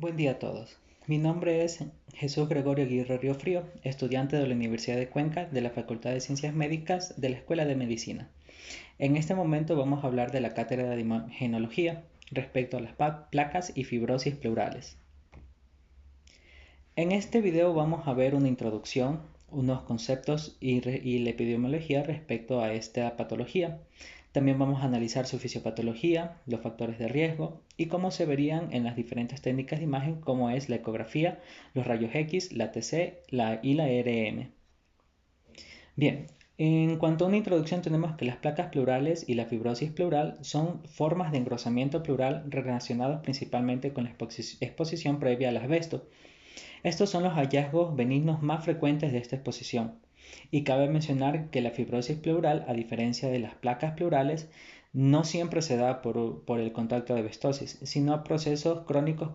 Buen día a todos. Mi nombre es Jesús Gregorio Aguirre Riofrío, estudiante de la Universidad de Cuenca de la Facultad de Ciencias Médicas de la Escuela de Medicina. En este momento vamos a hablar de la cátedra de imagenología respecto a las placas y fibrosis pleurales. En este video vamos a ver una introducción, unos conceptos y la epidemiología respecto a esta patología. También vamos a analizar su fisiopatología, los factores de riesgo y cómo se verían en las diferentes técnicas de imagen como es la ecografía, los rayos X, la TC y la ERM. Bien, en cuanto a una introducción tenemos que las placas pleurales y la fibrosis pleural son formas de engrosamiento pleural relacionadas principalmente con la exposición previa al asbesto. Estos son los hallazgos benignos más frecuentes de esta exposición, y cabe mencionar que la fibrosis pleural, a diferencia de las placas pleurales, no siempre se da por el contacto de asbestosis, sino procesos crónicos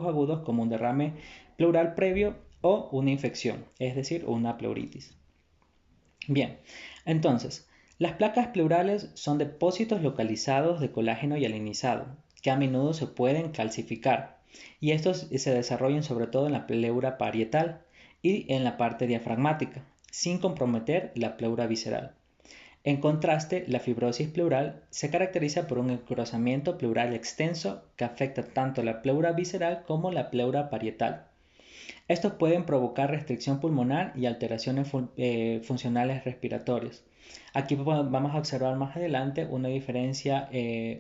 agudos como un derrame pleural previo o una infección, es decir, una pleuritis. Bien, entonces, las placas pleurales son depósitos localizados de colágeno hialinizado, que a menudo se pueden calcificar, y estos se desarrollan sobre todo en la pleura parietal y en la parte diafragmática, sin comprometer la pleura visceral. En contraste, la fibrosis pleural se caracteriza por un engrosamiento pleural extenso que afecta tanto la pleura visceral como la pleura parietal. Estos pueden provocar restricción pulmonar y alteraciones funcionales respiratorias. Aquí vamos a observar más adelante una diferencia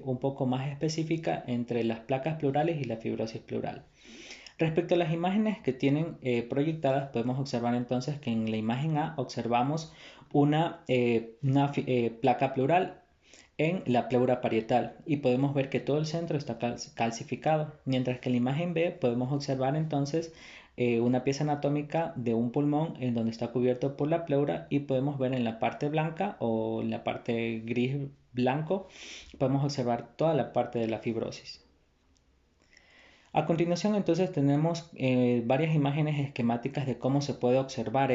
un poco más específica entre las placas pleurales y la fibrosis pleural. Respecto a las imágenes que tienen proyectadas, podemos observar entonces que en la imagen A observamos una placa pleural en la pleura parietal y podemos ver que todo el centro está calcificado, mientras que en la imagen B podemos observar entonces una pieza anatómica de un pulmón en donde está cubierto por la pleura y podemos ver en la parte blanca o en la parte gris blanco, podemos observar toda la parte de la fibrosis. A continuación entonces tenemos varias imágenes esquemáticas de cómo se puede observar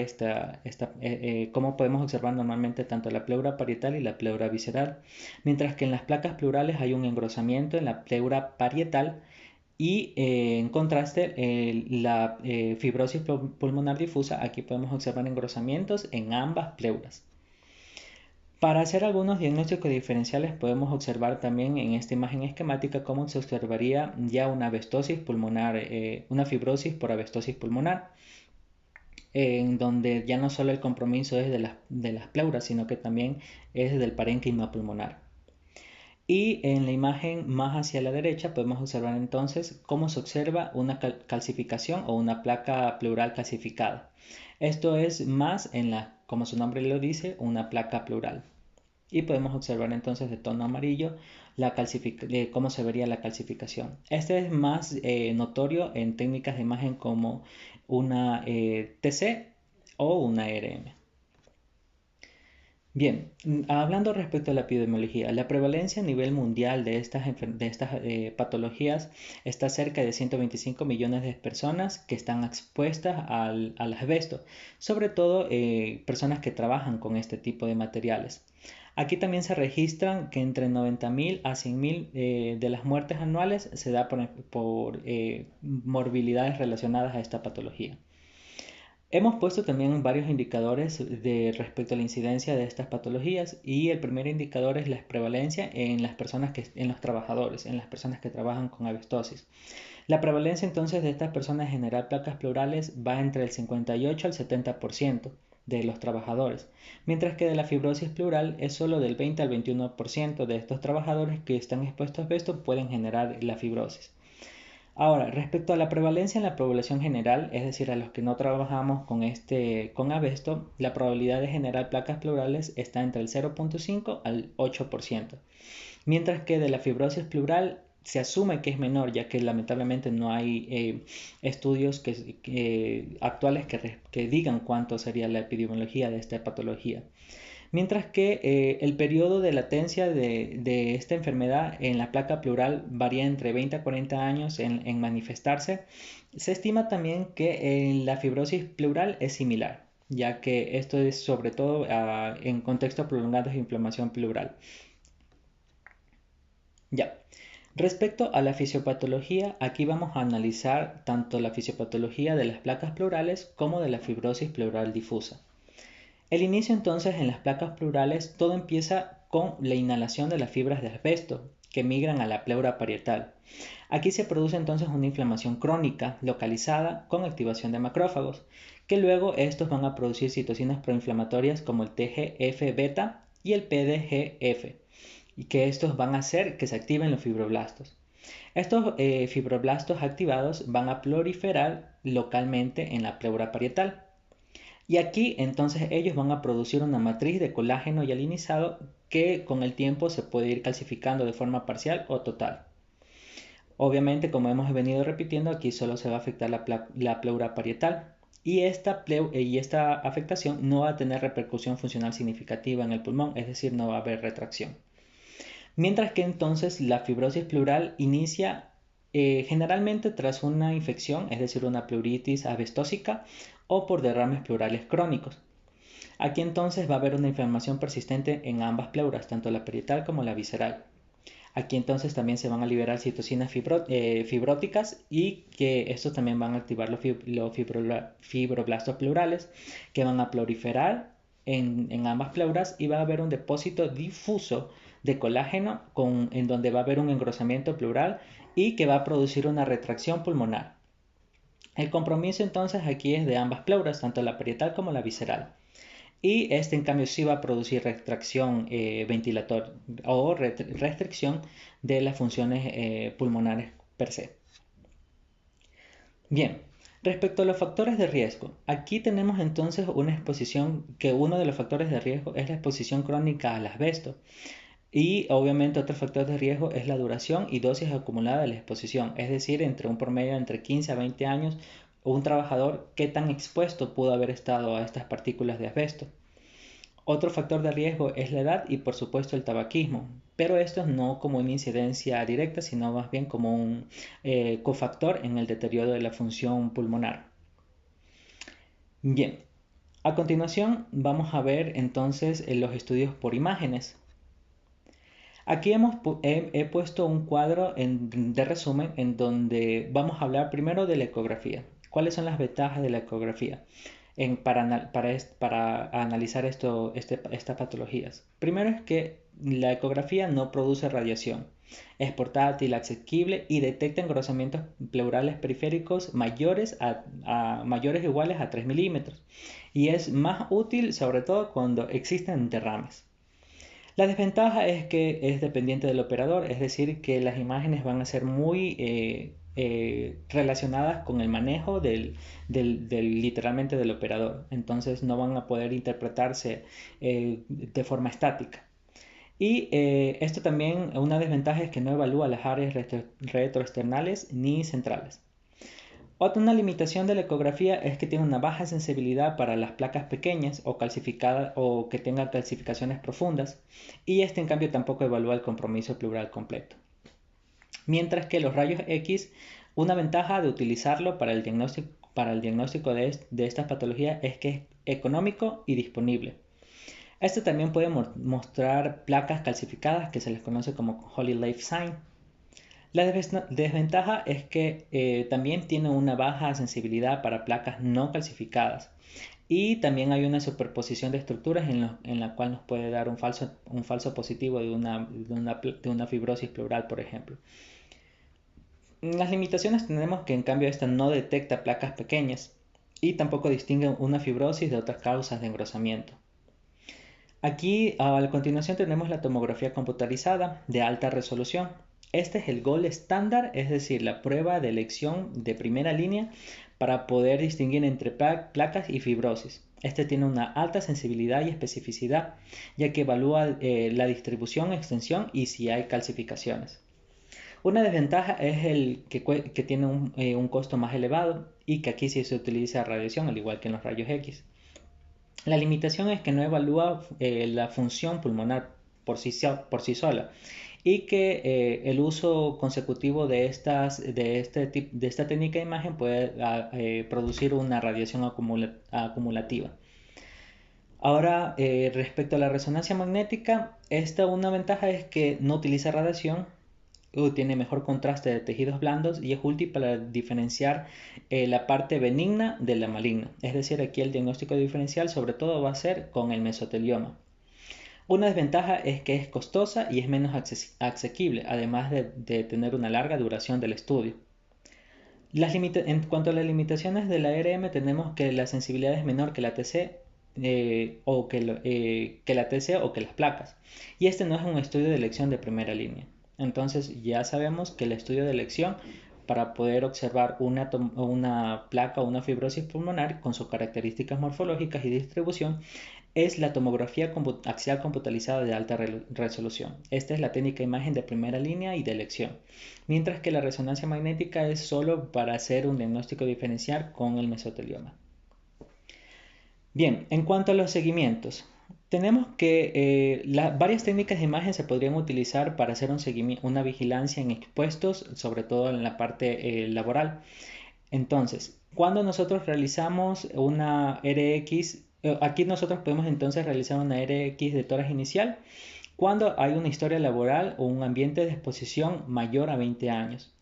cómo podemos observar normalmente tanto la pleura parietal y la pleura visceral, mientras que en las placas pleurales hay un engrosamiento en la pleura parietal y en contraste la fibrosis pulmonar difusa, aquí podemos observar engrosamientos en ambas pleuras. Para hacer algunos diagnósticos diferenciales podemos observar también en esta imagen esquemática cómo se observaría ya una abestosis pulmonar, una fibrosis por abestosis pulmonar, en donde ya no solo el compromiso es de las pleuras, sino que también es del parénquima pulmonar. Y en la imagen más hacia la derecha podemos observar entonces cómo se observa una calcificación o una placa pleural calcificada. Esto es más como su nombre lo dice, una placa pleural. Y podemos observar entonces de tono amarillo cómo se vería la calcificación. Este es más notorio en técnicas de imagen como una TC o una RM. Bien, hablando respecto a la epidemiología, la prevalencia a nivel mundial de estas patologías está cerca de 125 millones de personas que están expuestas al asbesto, sobre todo personas que trabajan con este tipo de materiales. Aquí también se registran que entre 90.000 a 100.000 de las muertes anuales se da por morbilidades relacionadas a esta patología. Hemos puesto también varios indicadores respecto a la incidencia de estas patologías y el primer indicador es la prevalencia en las personas en los trabajadores, en las personas que trabajan con abestosis. La prevalencia entonces de estas personas en general placas pleurales va entre el 58 al 70% de los trabajadores, mientras que de la fibrosis pleural es solo del 20 al 21% de estos trabajadores que están expuestos a asbesto pueden generar la fibrosis. Ahora, respecto a la prevalencia en la población general, es decir, a los que no trabajamos con asbesto, la probabilidad de generar placas pleurales está entre el 0.5 al 8%, mientras que de la fibrosis pleural se asume que es menor, ya que lamentablemente no hay estudios actuales que digan cuánto sería la epidemiología de esta patología. Mientras que el periodo de latencia de esta enfermedad en la placa pleural varía entre 20 a 40 años en manifestarse. Se estima también que en la fibrosis pleural es similar, ya que esto es sobre todo en contextos prolongados de inflamación pleural. Ya. Respecto a la fisiopatología, aquí vamos a analizar tanto la fisiopatología de las placas pleurales como de la fibrosis pleural difusa. El inicio entonces en las placas pleurales, todo empieza con la inhalación de las fibras de asbesto que migran a la pleura parietal. Aquí se produce entonces una inflamación crónica localizada con activación de macrófagos, que luego estos van a producir citocinas proinflamatorias como el TGF-beta y el PDGF, y que estos van a hacer que se activen los fibroblastos. Estos fibroblastos activados van a proliferar localmente en la pleura parietal. Y aquí entonces ellos van a producir una matriz de colágeno hialinizado que con el tiempo se puede ir calcificando de forma parcial o total. Obviamente, como hemos venido repitiendo, aquí solo se va a afectar la pleura parietal y esta afectación no va a tener repercusión funcional significativa en el pulmón, es decir, no va a haber retracción. Mientras que entonces la fibrosis pleural inicia generalmente tras una infección, es decir, una pleuritis asbestósica o por derrames pleurales crónicos. Aquí entonces va a haber una inflamación persistente en ambas pleuras, tanto la parietal como la visceral. Aquí entonces también se van a liberar citocinas fibróticas y que estos también van a activar los fibroblastos pleurales que van a proliferar en ambas pleuras y va a haber un depósito difuso de colágeno en donde va a haber un engrosamiento pleural y que va a producir una retracción pulmonar. El compromiso entonces aquí es de ambas pleuras, tanto la parietal como la visceral. Y este en cambio sí va a producir restricción ventilator o restricción de las funciones pulmonares per se. Bien, respecto a los factores de riesgo, aquí tenemos entonces una exposición que uno de los factores de riesgo es la exposición crónica al asbesto. Y obviamente otro factor de riesgo es la duración y dosis acumulada de la exposición, es decir, entre un promedio entre 15 a 20 años, un trabajador qué tan expuesto pudo haber estado a estas partículas de asbesto. Otro factor de riesgo es la edad y por supuesto el tabaquismo, pero esto no como una incidencia directa, sino más bien como un cofactor en el deterioro de la función pulmonar. Bien, a continuación vamos a ver entonces los estudios por imágenes. Aquí he puesto un cuadro de resumen en donde vamos a hablar primero de la ecografía. ¿Cuáles son las ventajas de la ecografía para analizar estas patologías? Primero es que la ecografía no produce radiación. Es portátil, asequible y detecta engrosamientos pleurales periféricos mayores mayores o iguales a 3 milímetros. Y es más útil sobre todo cuando existen derrames. La desventaja es que es dependiente del operador, es decir, que las imágenes van a ser muy relacionadas con el manejo literalmente del operador. Entonces no van a poder interpretarse de forma estática. Y esto también, una desventaja es que no evalúa las áreas retroesternales ni centrales. Una limitación de la ecografía es que tiene una baja sensibilidad para las placas pequeñas o calcificadas o que tengan calcificaciones profundas y este en cambio tampoco evalúa el compromiso pleural completo. Mientras que los rayos X, una ventaja de utilizarlo para el diagnóstico de estas patologías es que es económico y disponible. Este también puede mostrar placas calcificadas que se les conoce como Holy Life Sign. La desventaja es que también tiene una baja sensibilidad para placas no calcificadas y también hay una superposición de estructuras en la cual nos puede dar un falso positivo de una fibrosis pleural, por ejemplo. Las limitaciones tenemos que en cambio esta no detecta placas pequeñas y tampoco distingue una fibrosis de otras causas de engrosamiento. Aquí a continuación tenemos la tomografía computarizada de alta resolución. Este es el gold estándar, es decir, la prueba de elección de primera línea para poder distinguir entre placas y fibrosis. Este tiene una alta sensibilidad y especificidad, ya que evalúa la distribución, extensión y si hay calcificaciones. Una desventaja es que tiene un costo más elevado y que aquí sí se utiliza radiación, al igual que en los rayos X. La limitación es que no evalúa la función pulmonar por sí sola y que el uso consecutivo de esta técnica de imagen puede producir una radiación acumulativa. Ahora, respecto a la resonancia magnética, una ventaja es que no utiliza radiación, tiene mejor contraste de tejidos blandos y es útil para diferenciar la parte benigna de la maligna. Es decir, aquí el diagnóstico diferencial sobre todo va a ser con el mesotelioma. Una desventaja es que es costosa y es menos asequible, además de tener una larga duración del estudio. En cuanto a las limitaciones de la ARM, tenemos que la sensibilidad es menor que la TC que la TC o que las placas. Y este no es un estudio de elección de primera línea. Entonces ya sabemos que el estudio de elección para poder observar una placa o una fibrosis pulmonar con sus características morfológicas y distribución es la tomografía axial computarizada de alta resolución. Esta es la técnica de imagen de primera línea y de elección, mientras que la resonancia magnética es solo para hacer un diagnóstico diferencial con el mesotelioma. Bien, en cuanto a los seguimientos, tenemos que varias técnicas de imagen se podrían utilizar para hacer una vigilancia en expuestos, sobre todo en la parte laboral. Entonces, cuando nosotros realizamos una RX, aquí nosotros podemos entonces realizar una RX de tórax inicial cuando hay una historia laboral o un ambiente de exposición mayor a 20 años.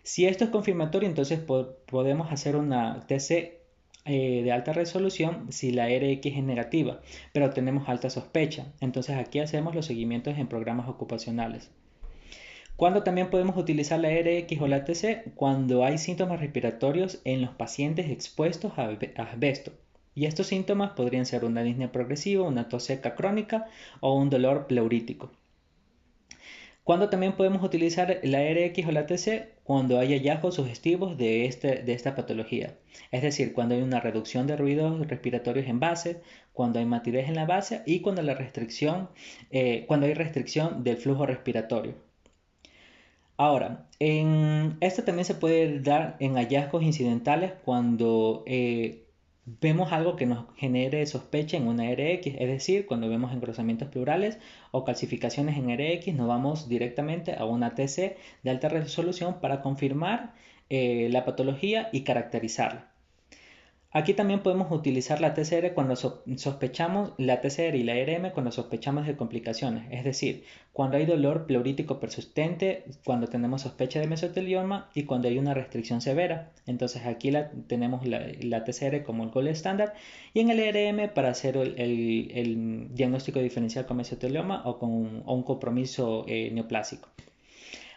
Si esto es confirmatorio, entonces podemos hacer una TC de alta resolución si la RX es negativa, pero tenemos alta sospecha. Entonces aquí hacemos los seguimientos en programas ocupacionales. ¿Cuándo también podemos utilizar la RX o la TC? Cuando hay síntomas respiratorios en los pacientes expuestos a asbesto. Y estos síntomas podrían ser una disnea progresiva, una tos seca crónica o un dolor pleurítico. ¿Cuándo también podemos utilizar la RX o la TC? Cuando hay hallazgos sugestivos de esta patología. Es decir, cuando hay una reducción de ruidos respiratorios en base, cuando hay matidez en la base y cuando hay restricción del flujo respiratorio. Ahora, esto también se puede dar en hallazgos incidentales cuando vemos algo que nos genere sospecha en una RX, es decir, cuando vemos engrosamientos pleurales o calcificaciones en RX, nos vamos directamente a una TC de alta resolución para confirmar la patología y caracterizarla. Aquí también podemos utilizar la TCR cuando sospechamos, la TCR y la RM cuando sospechamos de complicaciones, es decir, cuando hay dolor pleurítico persistente, cuando tenemos sospecha de mesotelioma y cuando hay una restricción severa. Entonces aquí tenemos la TCR como el gold estándar y en el RM para hacer el diagnóstico diferencial con mesotelioma o con un compromiso neoplásico.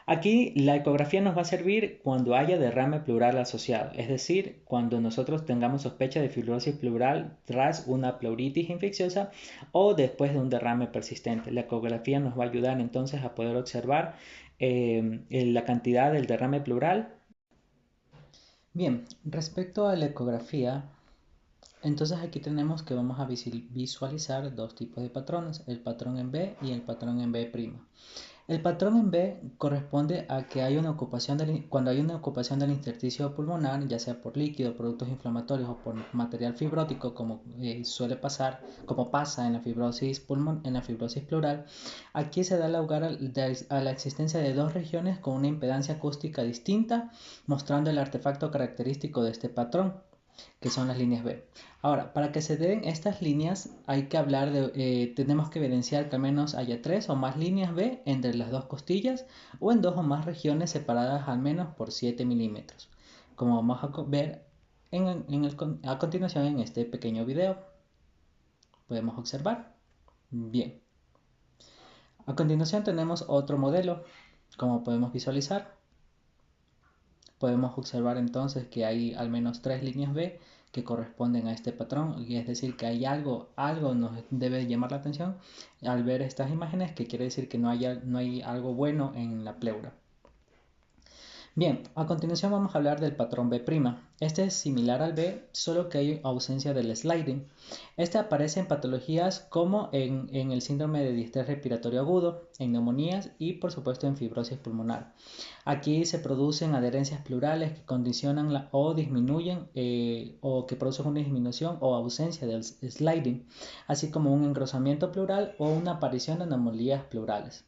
Aquí la ecografía nos va a servir cuando haya derrame pleural asociado, es decir, cuando nosotros tengamos sospecha de fibrosis pleural tras una pleuritis infecciosa o después de un derrame persistente. La ecografía nos va a ayudar entonces a poder observar la cantidad del derrame pleural. Bien, respecto a la ecografía, entonces aquí tenemos que vamos a visualizar dos tipos de patrones, el patrón en B y el patrón en B'. El patrón en B corresponde a que cuando hay una ocupación del intersticio pulmonar, ya sea por líquido, productos inflamatorios o por material fibrótico, como como pasa en la fibrosis pleural, aquí se da lugar a la existencia de dos regiones con una impedancia acústica distinta, mostrando el artefacto característico de este patrón, que son las líneas B. Ahora, para que se den estas líneas hay que tenemos que evidenciar que al menos haya 3 o más líneas B entre las dos costillas o en 2 o más regiones separadas al menos por 7 milímetros, como vamos a ver a continuación en este pequeño video. Podemos observar. Bien. A continuación tenemos otro modelo, como podemos visualizar. Podemos observar entonces que hay al menos 3 líneas B que corresponden a este patrón, y es decir que hay algo nos debe llamar la atención al ver estas imágenes, que quiere decir que no hay algo bueno en la pleura. Bien, a continuación vamos a hablar del patrón B'. Este es similar al B, solo que hay ausencia del sliding. Este aparece en patologías como en el síndrome de distrés respiratorio agudo, en neumonías y por supuesto en fibrosis pulmonar. Aquí se producen adherencias pleurales que condicionan o disminuyen o que producen una disminución o ausencia del sliding, así como un engrosamiento pleural o una aparición de anomalías pleurales.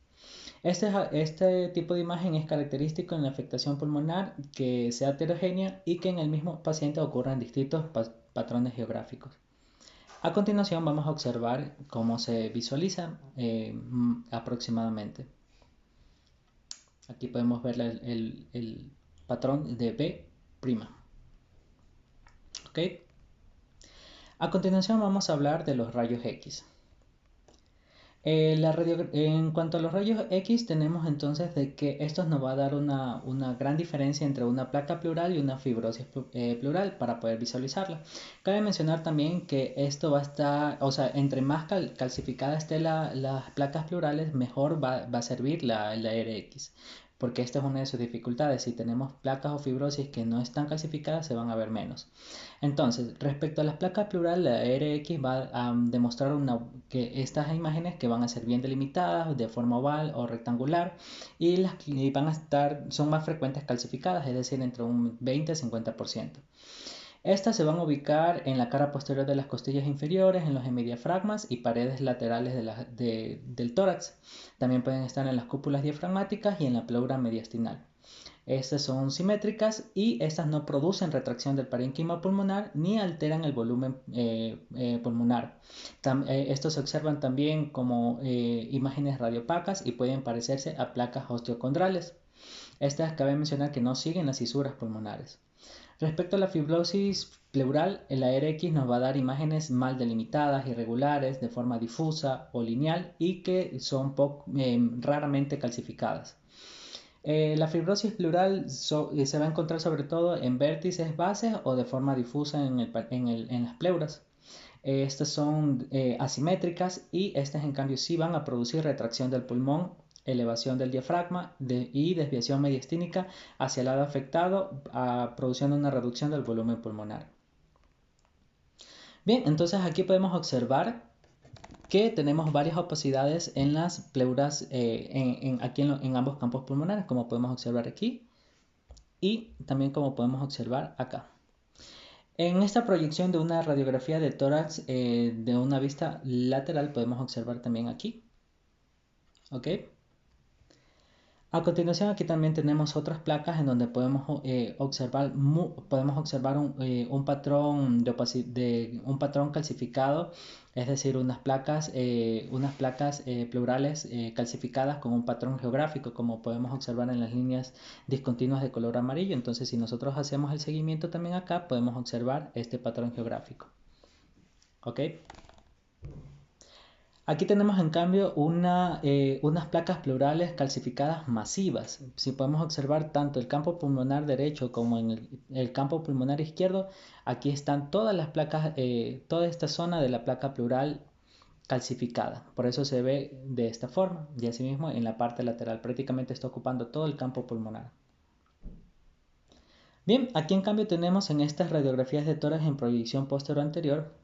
Este tipo de imagen es característico en la afectación pulmonar que sea heterogénea y que en el mismo paciente ocurran distintos patrones geográficos. A continuación vamos a observar cómo se visualiza aproximadamente. Aquí podemos ver el patrón de B'. ¿Ok? A continuación vamos a hablar de los rayos X. En cuanto a los rayos X, tenemos entonces de que esto nos va a dar una gran diferencia entre una placa pleural y una fibrosis pleural para poder visualizarla. Cabe mencionar también que esto va a estar, o sea, entre más calcificada esté las placas pleurales, mejor va a servir la RX. Porque esta es una de sus dificultades. Si tenemos placas o fibrosis que no están calcificadas, se van a ver menos. Entonces, respecto a las placas plurales, la RX va a demostrar que estas imágenes que van a ser bien delimitadas de forma oval o rectangular y van a estar, son más frecuentes calcificadas, es decir, entre un 20 y 50%. Estas se van a ubicar en la cara posterior de las costillas inferiores, en los hemidiafragmas y paredes laterales del tórax. También pueden estar en las cúpulas diafragmáticas y en la pleura mediastinal. Estas son simétricas y estas no producen retracción del parénquima pulmonar ni alteran el volumen pulmonar. Estos se observan también como imágenes radiopacas y pueden parecerse a placas osteocondrales. Estas cabe mencionar que no siguen las fisuras pulmonares. Respecto a la fibrosis pleural, el ARX nos va a dar imágenes mal delimitadas, irregulares, de forma difusa o lineal y que son raramente calcificadas. La fibrosis pleural se va a encontrar sobre todo en vértices, bases o de forma difusa en las pleuras. Estas son asimétricas y estas en cambio sí van a producir retracción del pulmón, elevación del diafragma y desviación mediastínica hacia el lado afectado, produciendo una reducción del volumen pulmonar. Bien, entonces aquí podemos observar que tenemos varias opacidades en las pleuras en ambos campos pulmonares, como podemos observar aquí y también como podemos observar acá. En esta proyección de una radiografía de tórax de una vista lateral podemos observar también aquí. ¿Ok? A continuación aquí también tenemos otras placas en donde podemos observar un patrón un patrón calcificado, es decir, unas placas pleurales calcificadas con un patrón geográfico, como podemos observar en las líneas discontinuas de color amarillo. Entonces, si nosotros hacemos el seguimiento también acá, podemos observar este patrón geográfico. ¿Ok? Aquí tenemos en cambio unas placas pleurales calcificadas masivas. Si podemos observar tanto el campo pulmonar derecho como en el campo pulmonar izquierdo, aquí están todas las placas, toda esta zona de la placa pleural calcificada. Por eso se ve de esta forma. Y asimismo en la parte lateral prácticamente está ocupando todo el campo pulmonar. Bien, aquí en cambio tenemos en estas radiografías de tórax en proyección posterior anterior.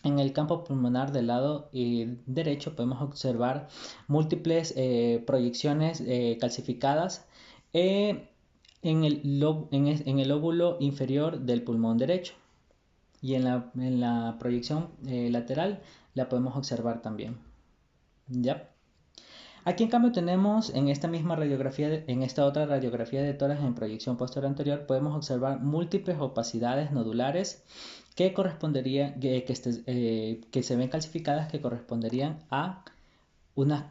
En el campo pulmonar del lado derecho podemos observar múltiples proyecciones calcificadas en el lóbulo inferior del pulmón derecho. Y en la proyección lateral la podemos observar también. ¿Ya? Aquí en cambio tenemos en esta misma radiografía, en esta otra radiografía de tórax en proyección posterior anterior, podemos observar múltiples opacidades nodulares que se ven calcificadas, que corresponderían a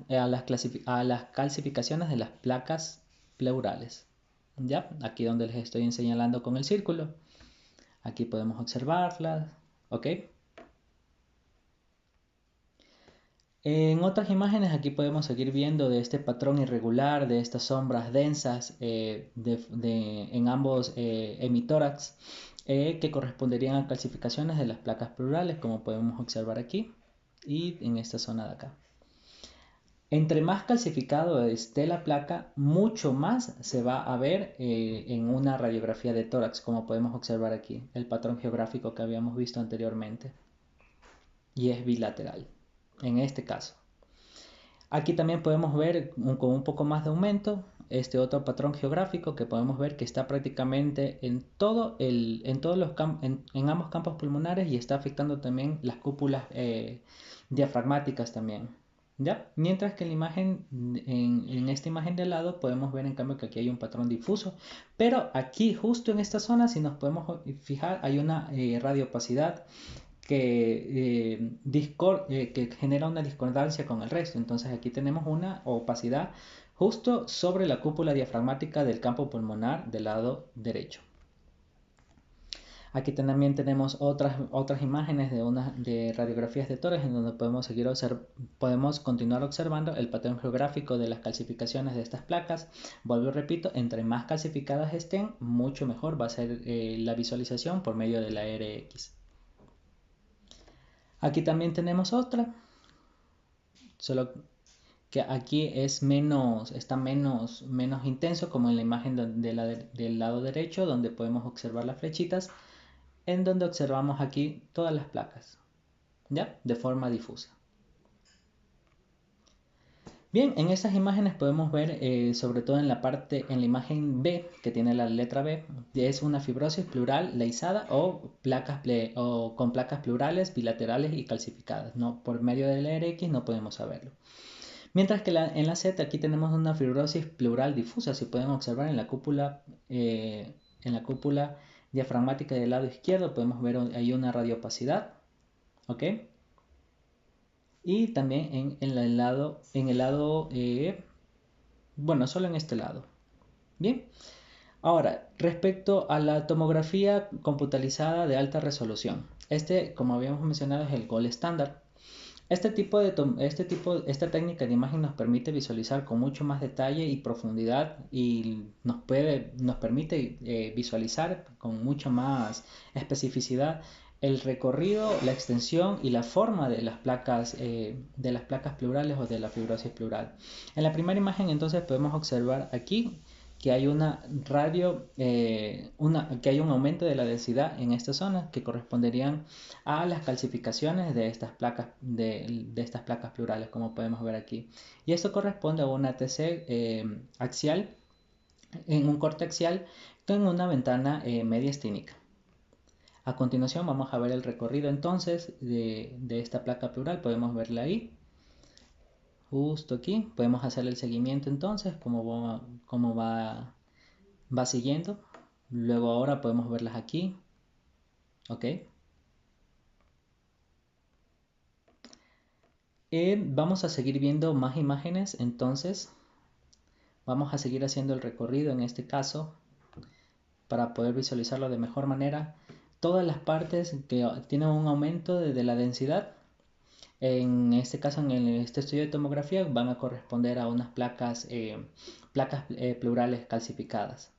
las calcificaciones de las placas pleurales. ¿Ya? Aquí donde les estoy señalando con el círculo. Aquí podemos observarlas. ¿Ok? En otras imágenes aquí podemos seguir viendo de este patrón irregular, de estas sombras densas en ambos hemitórax que corresponderían a calcificaciones de las placas pleurales, como podemos observar aquí y en esta zona de acá. Entre más calcificado esté la placa, mucho más se va a ver en una radiografía de tórax, como podemos observar aquí, el patrón geográfico que habíamos visto anteriormente. Y es bilateral, en este caso. Aquí también podemos ver con un poco más de aumento este otro patrón geográfico que podemos ver que está prácticamente en ambos campos pulmonares y está afectando también las cúpulas diafragmáticas también. ¿Ya? Mientras que en esta imagen de lado podemos ver en cambio que aquí hay un patrón difuso, pero aquí justo en esta zona, si nos podemos fijar, hay una radioopacidad que genera una discordancia con el resto. Entonces aquí tenemos una opacidad justo sobre la cúpula diafragmática del campo pulmonar del lado derecho. Aquí también tenemos otras imágenes de radiografías de tórax en donde podemos continuar observando el patrón geográfico de las calcificaciones de estas placas. Vuelvo y repito, entre más calcificadas estén, mucho mejor va a ser la visualización por medio de la RX. Aquí también tenemos otra, solo que aquí está menos intenso, como en la imagen del lado derecho, donde podemos observar las flechitas, en donde observamos aquí todas las placas, ¿ya? De forma difusa. Bien, en estas imágenes podemos ver, sobre todo en la imagen B, que tiene la letra B, es una fibrosis pleural leizada o con placas pleurales bilaterales y calcificadas. No, por medio del RX no podemos saberlo. Mientras que en la Z aquí tenemos una fibrosis pleural difusa, si pueden observar en la cúpula diafragmática del lado izquierdo podemos ver ahí una radiopacidad, ¿ok? Y también en el lado, bueno, solo en este lado. Bien, ahora, respecto a la tomografía computarizada de alta resolución. Como habíamos mencionado, es el gold estándar. Esta técnica de imagen nos permite visualizar con mucho más detalle y profundidad y nos permite visualizar con mucho más especificidad el recorrido, la extensión y la forma de las placas pleurales o de la fibrosis pleural. En la primera imagen entonces podemos observar aquí que hay que hay un aumento de la densidad en esta zona que corresponderían a las calcificaciones de estas placas pleurales, como podemos ver aquí. Y esto corresponde a una TC axial, en un corte axial con una ventana mediastínica. A continuación vamos a ver el recorrido entonces de esta placa pleural. Podemos verla ahí, justo aquí. Podemos hacer el seguimiento entonces, cómo va siguiendo. Luego ahora podemos verlas aquí. Ok. Vamos a seguir viendo más imágenes, entonces vamos a seguir haciendo el recorrido en este caso para poder visualizarlo de mejor manera. Todas las partes que tienen un aumento de la densidad, en este caso en este estudio de tomografía, van a corresponder a unas placas pleurales calcificadas.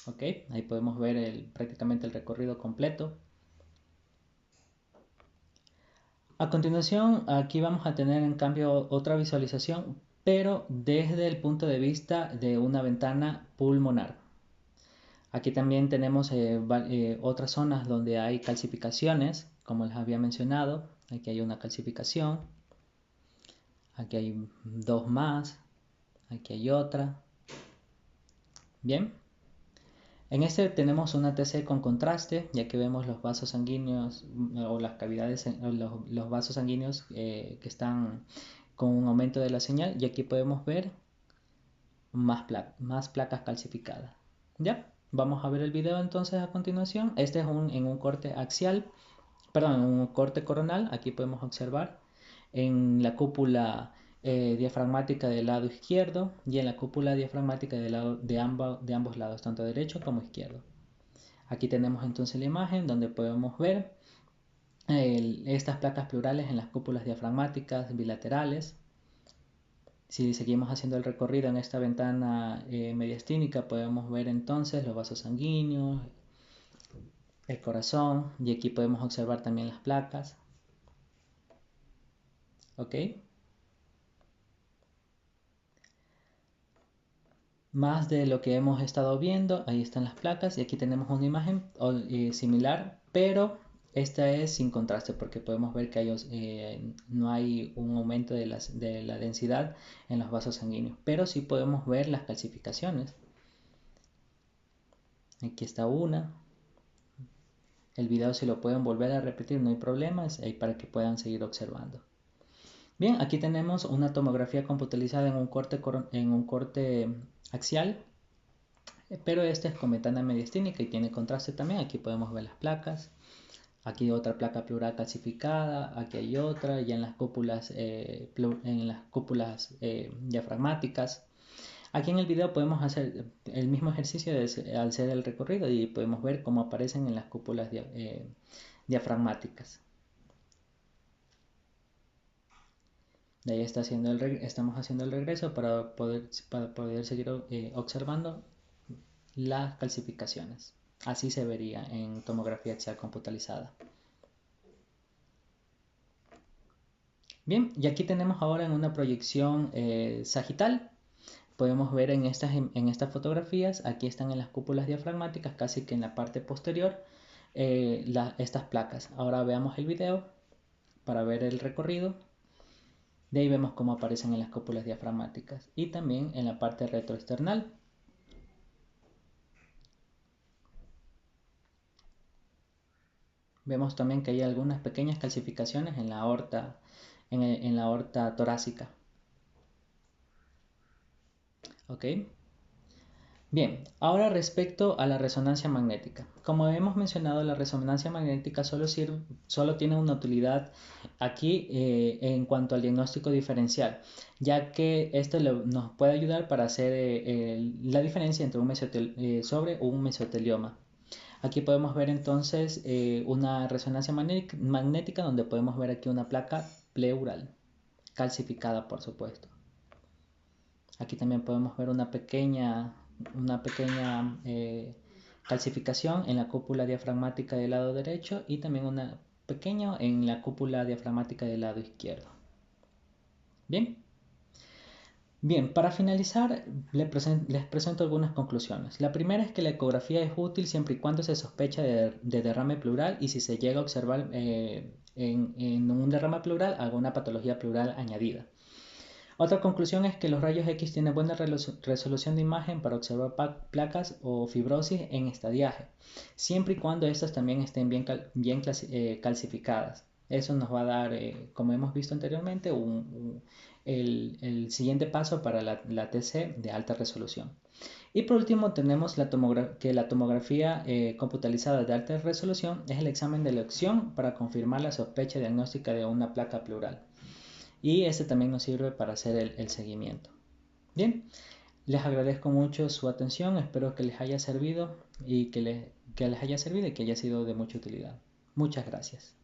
Ok, ahí podemos ver prácticamente el recorrido completo. A continuación, aquí vamos a tener en cambio otra visualización, pero desde el punto de vista de una ventana pulmonar. Aquí también tenemos otras zonas donde hay calcificaciones, como les había mencionado. Aquí hay una calcificación, aquí hay dos más, aquí hay otra. Bien. En este tenemos una TC con contraste, ya que vemos los vasos sanguíneos o las cavidades, los vasos sanguíneos que están con un aumento de la señal, y aquí podemos ver más placas calcificadas. ¿Ya? Vamos a ver el video entonces a continuación. Este es en un corte axial, perdón, en un corte coronal. Aquí podemos observar en la cúpula diafragmática del lado izquierdo y en la cúpula diafragmática de ambos lados, tanto derecho como izquierdo. Aquí tenemos entonces la imagen donde podemos ver estas placas pleurales en las cúpulas diafragmáticas bilaterales. Si seguimos haciendo el recorrido en esta ventana mediastínica, podemos ver entonces los vasos sanguíneos, el corazón, y aquí podemos observar también las placas. ¿Ok? Más de lo que hemos estado viendo, ahí están las placas y aquí tenemos una imagen similar, pero esta es sin contraste porque podemos ver que no hay un aumento de la densidad en los vasos sanguíneos, pero sí podemos ver las calcificaciones. Aquí está una. El video si lo pueden volver a repetir no hay problemas, ahí para que puedan seguir observando. Bien, aquí tenemos una tomografía computarizada en un corte axial, pero este es con ventana mediastínica y tiene contraste también. Aquí podemos ver las placas. Aquí otra placa pleural calcificada, aquí hay otra, ya en las cúpulas, diafragmáticas. Aquí en el video podemos hacer el mismo ejercicio al hacer el recorrido y podemos ver cómo aparecen en las cúpulas diafragmáticas. De ahí estamos haciendo el regreso para poder seguir observando las calcificaciones. Así se vería en tomografía axial computarizada. Bien, y aquí tenemos ahora en una proyección sagital. Podemos ver en estas fotografías, aquí están en las cúpulas diafragmáticas, casi que en la parte posterior, estas placas. Ahora veamos el video para ver el recorrido. De ahí vemos cómo aparecen en las cúpulas diafragmáticas y también en la parte retroesternal. Vemos también que hay algunas pequeñas calcificaciones en la aorta, en la aorta torácica. ¿Ok? Bien, ahora respecto a la resonancia magnética. Como hemos mencionado, la resonancia magnética solo tiene una utilidad aquí en cuanto al diagnóstico diferencial, ya que esto nos puede ayudar para hacer la diferencia entre sobre un mesotelioma. Aquí podemos ver entonces una resonancia magnética donde podemos ver aquí una placa pleural, calcificada por supuesto. Aquí también podemos ver una pequeña calcificación en la cúpula diafragmática del lado derecho y también una pequeña en la cúpula diafragmática del lado izquierdo. Bien. Bien, para finalizar les presento algunas conclusiones. La primera es que la ecografía es útil siempre y cuando se sospecha de derrame pleural y si se llega a observar en un derrame pleural alguna patología pleural añadida. Otra conclusión es que los rayos X tienen buena resolución de imagen para observar placas o fibrosis en estadiaje, siempre y cuando estas también estén bien calcificadas. Eso nos va a dar, como hemos visto anteriormente, el siguiente paso para la TC de alta resolución. Y por último tenemos que la tomografía computarizada de alta resolución es el examen de elección para confirmar la sospecha diagnóstica de una placa pleural. Y este también nos sirve para hacer el seguimiento. Bien, les agradezco mucho su atención, espero que les haya servido y que les haya sido de mucha utilidad. Muchas gracias.